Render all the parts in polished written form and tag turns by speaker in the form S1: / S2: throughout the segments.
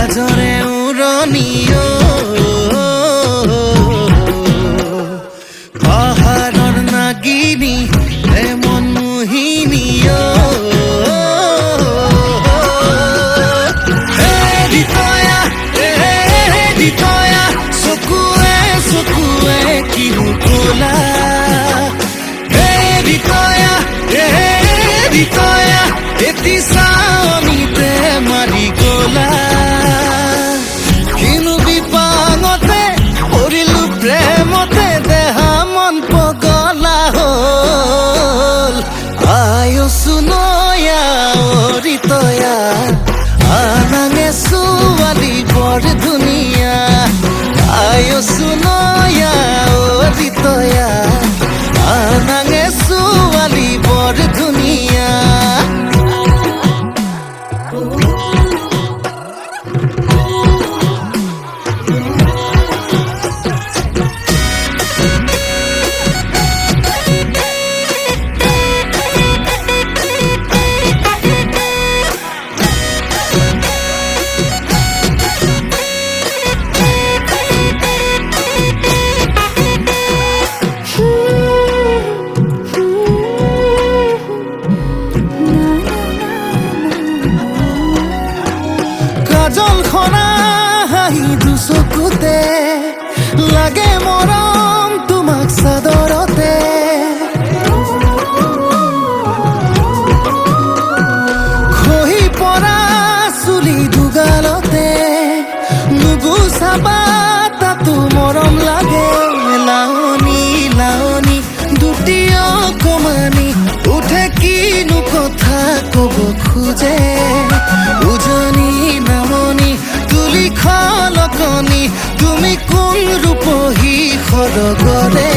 S1: লাজৰে উৰণিও পাহাৰৰ নাগিনী মন মোহিনীও চকুৱে চকুৱে কিনো ক'লা এটি চাৱনিতে মাৰি গ'লা কিনো বিপাঙতে পৰিলো প্ৰেমতে দেহা মন পগলা হ'ল আয়ুসু নয়া অৰিতয়া আনাঙে ছোৱালী বৰ ধুনীয়া আয়ুসু নয়া অৰিতয়া আনাঙে ছোৱালী বৰ ধুনীয়া জলখনা হাঁহি দুচকুতে লাগে মৰম তোমাক চাদৰতে খহি পৰা চুলি দুগালতে নুগুচাবা তাতো মৰম লাগে লাৱনী লাৱনী দুটি অকমানি উঠে কিনো কথা ক'ব খোজে উজনি নামনি তুলি খলকনি তুমি কোন ৰূপহী সৰগৰে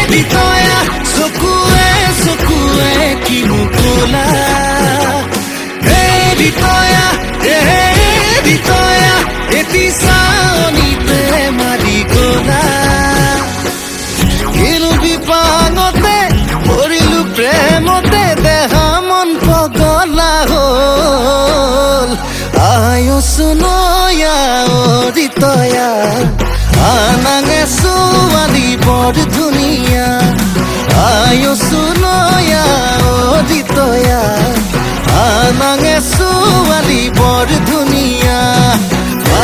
S1: বিতয়া চকুৱে চকুৱে কিনো ক'লা বিতয়া এটি চাৱনিতে মাৰি গ'লা কিনো বিপাঙতে পৰিলো প্ৰেমতে দেহা মন পগলা হ'ল আয়ুসু নয়া অৰিতয়া আনাঙে ছোৱালী বৰ ধুনীয়া আয়ুসু নয়া অৰিতয়া আনাঙে ছোৱালী বৰ ধুনীয়া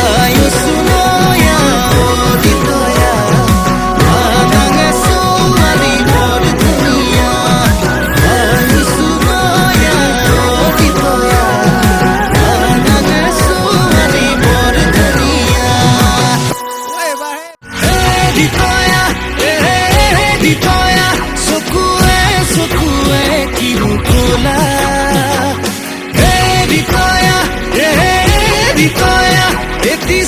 S1: আয়ুসু নয়া অৰিতয়া আনাঙে ছোৱালী বৰ ধুনীয়া আয়ুসু নয়া অৰিতয়া আনাঙে ছোৱালী বৰ ধুনীয়া বিতয়া চকুৱে চকুৱে কিনো ক'লা বিতয়া এটি